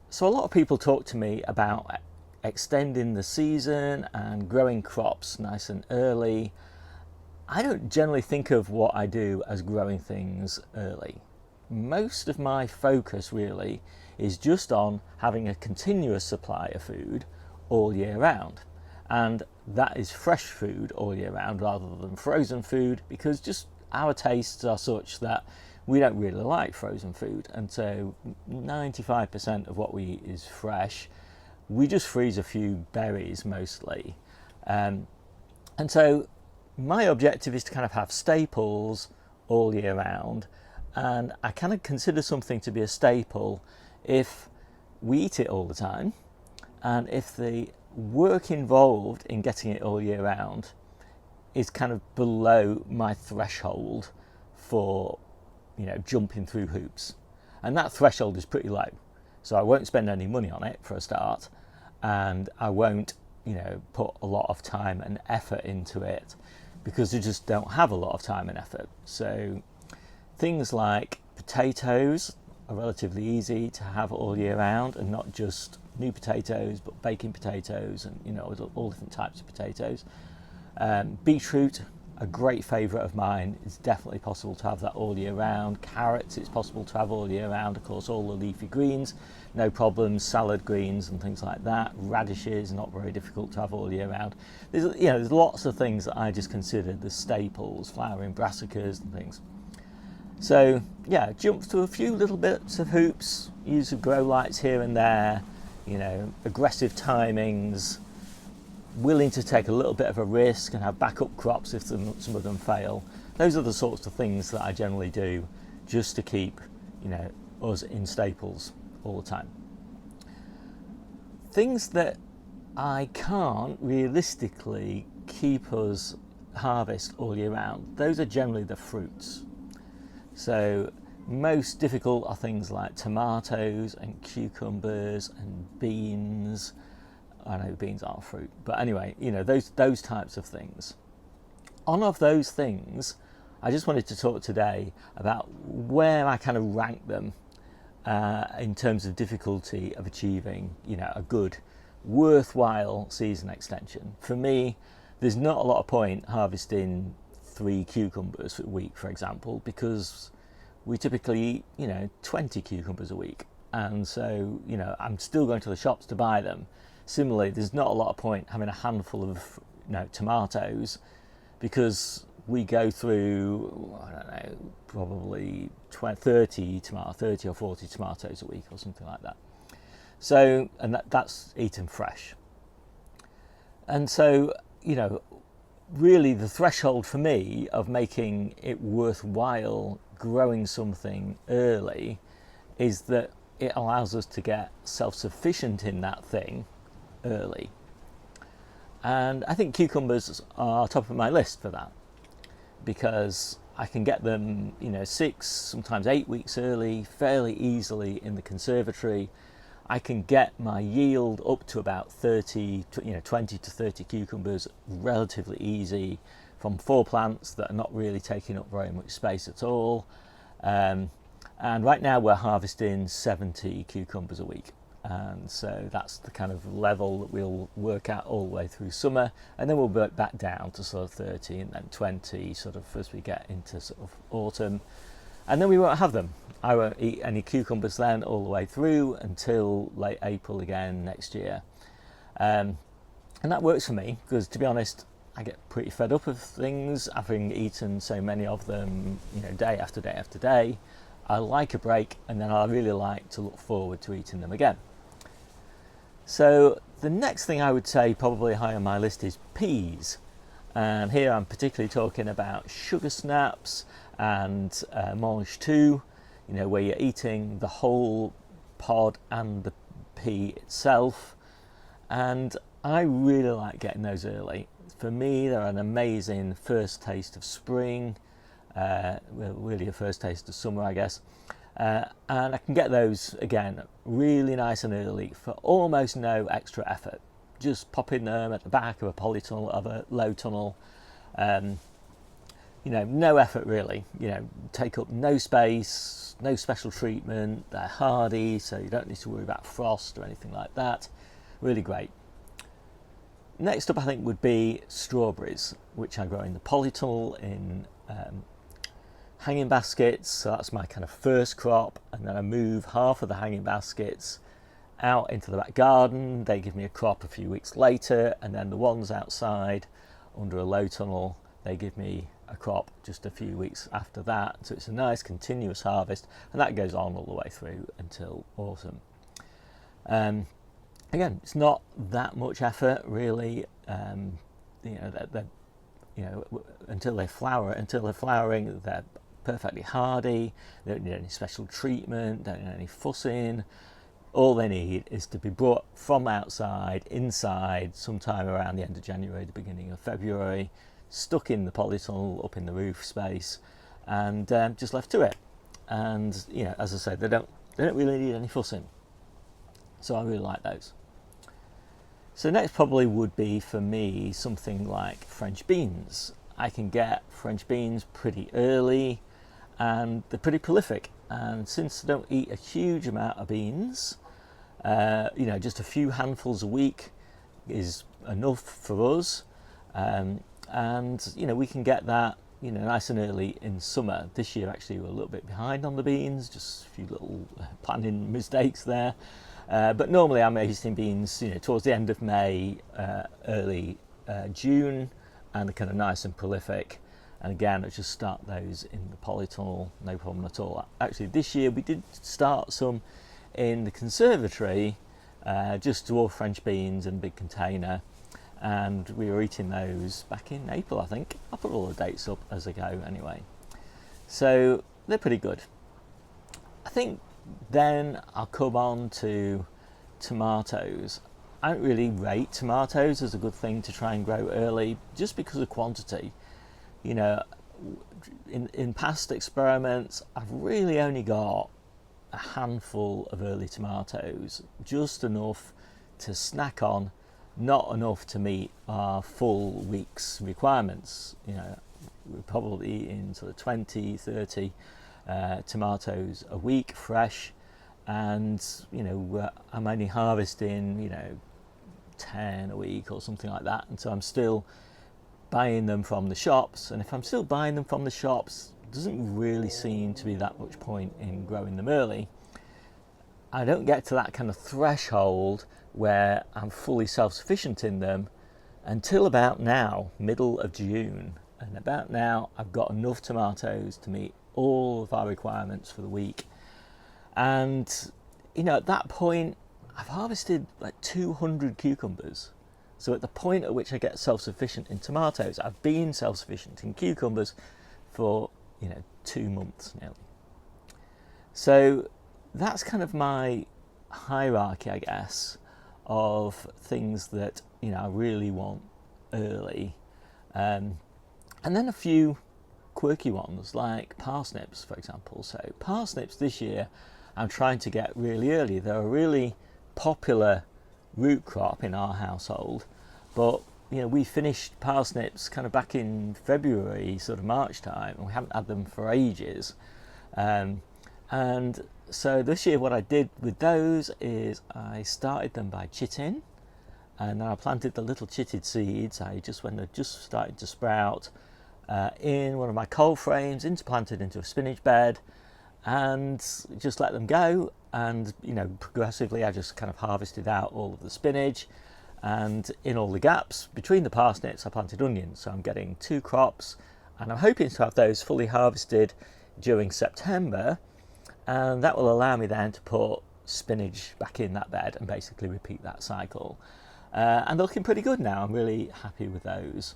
So a lot of people talk to me about extending the season and growing crops nice and early. I don't generally think of what I do as growing things early. Most of my focus really is just on having a continuous supply of food all year round. And that is fresh food all year round rather than frozen food, because just our tastes are such that we don't really like frozen food. And so 95% of what we eat is fresh. We just freeze a few berries mostly. And so my objective is to kind of have staples all year round. And I kind of consider something to be a staple if we eat it all the time, and if the work involved in getting it all year round is kind of below my threshold for, jumping through hoops. And that threshold is pretty low. So I won't spend any money on it for a start, and I won't, put a lot of time and effort into it because I just don't have a lot of time and effort. So things like potatoes are relatively easy to have all year round, and not just new potatoes, but baking potatoes and all different types of potatoes. Beetroot, a great favourite of mine. It's definitely possible to have that all year round. Carrots, it's possible to have all year round. Of course, all the leafy greens, no problems. Salad greens and things like that. Radishes, not very difficult to have all year round. There's lots of things that I just consider the staples, flowering brassicas and things. So yeah, jump through a few little bits of hoops, use of grow lights here and there, aggressive timings, willing to take a little bit of a risk and have backup crops if some of them fail. Those are the sorts of things that I generally do just to keep, us in staples all the time. Things that I can't realistically keep us harvest all year round, those are generally the fruits. So most difficult are things like tomatoes and cucumbers and beans. I know beans aren't fruit, but anyway, those types of things. On of those things, I just wanted to talk today about where I kind of rank them in terms of difficulty of achieving, a good, worthwhile season extension. For me, there's not a lot of point harvesting 3 cucumbers a week, for example, because we typically eat, 20 cucumbers a week. And so, I'm still going to the shops to buy them. Similarly, there's not a lot of point having a handful of tomatoes, because we go through, I don't know, probably 30 or 40 tomatoes a week or something like that. So, and that's eaten fresh. And so, really the threshold for me of making it worthwhile growing something early is that it allows us to get self-sufficient in that thing early. And I think cucumbers are top of my list for that, because I can get them 6, sometimes 8 weeks early fairly easily in the conservatory. I can get my yield up to about 20 to 30 cucumbers relatively easy from 4 plants that are not really taking up very much space at all. And right now we're harvesting 70 cucumbers a week. And so that's the kind of level that we'll work at all the way through summer, and then we'll work back down to sort of 30 and then 20 sort of as we get into sort of autumn, and then we won't have them. I won't eat any cucumbers then all the way through until late April again next year. And that works for me, because to be honest, I get pretty fed up of things, having eaten so many of them, day after day after day. I like a break, and then I really like to look forward to eating them again. So the next thing I would say probably high on my list is peas. And here I'm particularly talking about sugar snaps and mange tout, where you're eating the whole pod and the pea itself. And I really like getting those early. For me, they're an amazing first taste of spring, really a first taste of summer, I guess. And I can get those, again, really nice and early for almost no extra effort. Just popping them at the back of a polytunnel, of a low tunnel. no effort really, take up no space, no special treatment, they're hardy, so you don't need to worry about frost or anything like that. Really great. Next up I think would be strawberries, which I grow in the polytunnel in hanging baskets, so that's my kind of first crop, and then I move half of the hanging baskets out into the back garden. They give me a crop a few weeks later, and then the ones outside under a low tunnel, they give me a crop just a few weeks after that. So it's a nice continuous harvest, and that goes on all the way through until autumn. Again, it's not that much effort really. Until they're flowering, they're perfectly hardy. They don't need any special treatment, don't need any fussing. All they need is to be brought from outside inside sometime around the end of January, the beginning of February, stuck in the polytunnel up in the roof space, and just left to it. And as I said, they don't really need any fussing. So I really like those. So next probably would be for me something like French beans. I can get French beans pretty early, and they're pretty prolific. And since I don't eat a huge amount of beans, just a few handfuls a week is enough for us. And we can get that nice and early in summer. This year actually we're a little bit behind on the beans, just a few little planting mistakes there. But normally I'm harvesting beans towards the end of May, early June, and they're kind of nice and prolific. And again, I just start those in the polytunnel, no problem at all. Actually this year we did start some in the conservatory, just dwarf French beans in a big container, and we were eating those back in April, I think. I'll put all the dates up as I go anyway. So they're pretty good. I think then I'll come on to tomatoes. I don't really rate tomatoes as a good thing to try and grow early, just because of quantity. In past experiments, I've really only got a handful of early tomatoes, just enough to snack on, not enough to meet our full week's requirements. We're probably eating sort of 20, 30 tomatoes a week fresh, and I'm only harvesting 10 a week or something like that, and so I'm still buying them from the shops. And if I'm still buying them from the shops, it doesn't really seem to be that much point in growing them early. I don't get to that kind of threshold where I'm fully self-sufficient in them until about now, middle of June. And about now I've got enough tomatoes to meet all of our requirements for the week. And at that point I've harvested like 200 cucumbers. So at the point at which I get self-sufficient in tomatoes, I've been self-sufficient in cucumbers for 2 months now. So that's kind of my hierarchy, I guess, of things that I really want early, and then a few quirky ones like parsnips, for example. So parsnips this year I'm trying to get really early. They're a really popular root crop in our household, but we finished parsnips kind of back in February, sort of March time, and we haven't had them for ages. And so this year what I did with those is I started them by chitting, and then I planted the little chitted seeds. When they're just starting to sprout, in one of my cold frames, planted into a spinach bed, and just let them go. And progressively I just kind of harvested out all of the spinach, and in all the gaps between the parsnips I planted onions. So I'm getting 2 crops, and I'm hoping to have those fully harvested during September, and that will allow me then to put spinach back in that bed and basically repeat that cycle. And they're looking pretty good now. I'm really happy with those.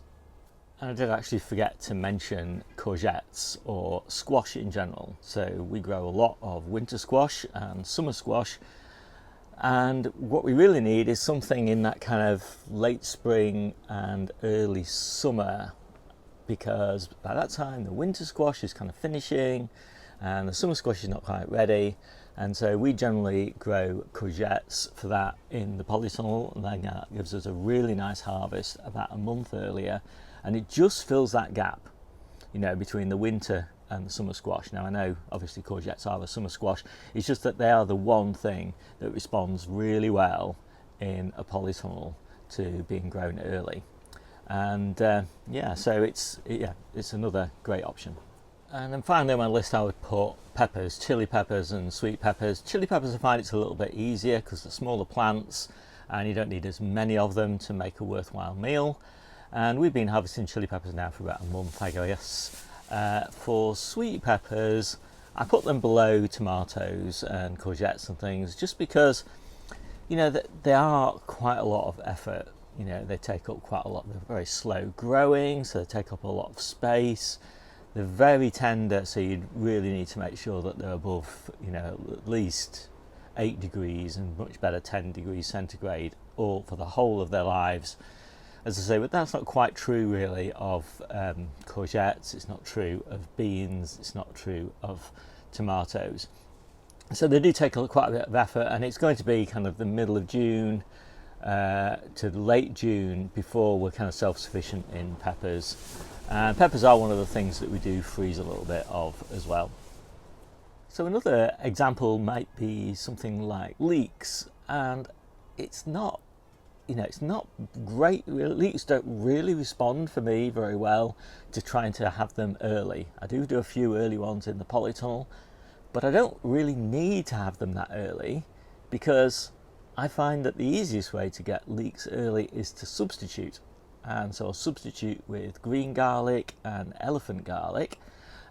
And I did actually forget to mention courgettes, or squash in general. So we grow a lot of winter squash and summer squash, and what we really need is something in that kind of late spring and early summer, because by that time the winter squash is kind of finishing and the summer squash is not quite ready. And so we generally grow courgettes for that in the polytunnel, and then that gives us a really nice harvest about a month earlier, and it just fills that gap. you know, between the winter and the summer squash. Now I know obviously courgettes are the summer squash, it's just that they are the one thing that responds really well in a polytunnel to being grown early. And yeah, so it's another great option. And then finally on my list I would put peppers, chili peppers and sweet peppers. Chili peppers I find it's a little bit easier because they're smaller plants and you don't need as many of them to make a worthwhile meal. And we've been harvesting chili peppers now for about a month, I guess. For sweet peppers, I put them below tomatoes and courgettes and things just because, you know, they are quite a lot of effort. You know, they take up quite a lot. They're very slow growing, so they take up a lot of space. They're very tender, so you really need to make sure that they're above, you know, at least 8 degrees and much better 10 degrees centigrade all for the whole of their lives. As I say, but that's not quite true really of courgettes, it's not true of beans, it's not true of tomatoes. So they do take quite a bit of effort, and it's going to be kind of the middle of June to late June before we're kind of self-sufficient in peppers. And peppers are one of the things that we do freeze a little bit of as well. So another example might be something like leeks, and it's not, you know, it's not great. Leeks don't really respond for me very well to trying to have them early. I do a few early ones in the polytunnel, but I don't really need to have them that early because I find that the easiest way to get leeks early is to substitute. And so I'll substitute with green garlic and elephant garlic,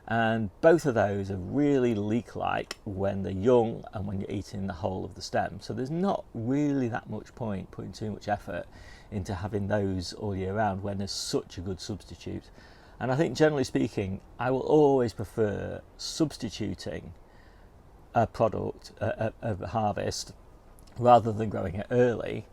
and both of those are really leek-like when they're young and when you're eating the whole of the stem. So there's not really that much point putting too much effort into having those all year round when there's such a good substitute. And I think generally speaking, I will always prefer substituting a product, a harvest, rather than growing it early,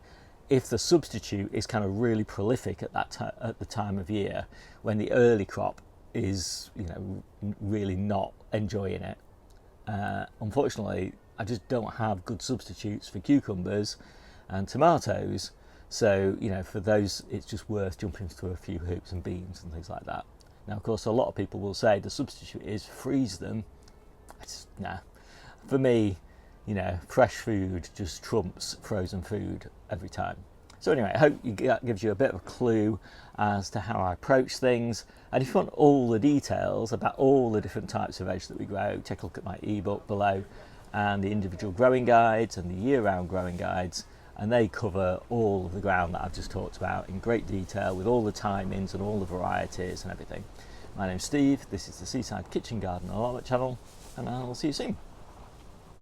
if the substitute is kind of really prolific at the time of year when the early crop is, you know, really not enjoying it. Unfortunately, I just don't have good substitutes for cucumbers and tomatoes, so, you know, for those it's just worth jumping through a few hoops, and beans and things like that. Now of course a lot of people will say the substitute is freeze them. Nah, for me, you know, fresh food just trumps frozen food every time. So anyway, I hope that gives you a bit of a clue as to how I approach things. And if you want all the details about all the different types of veg that we grow, take a look at my ebook below, and the individual growing guides and the year-round growing guides, and they cover all of the ground that I've just talked about in great detail with all the timings and all the varieties and everything. My name's Steve, this is the Seaside Kitchen Garden and Allotment channel, and I'll see you soon.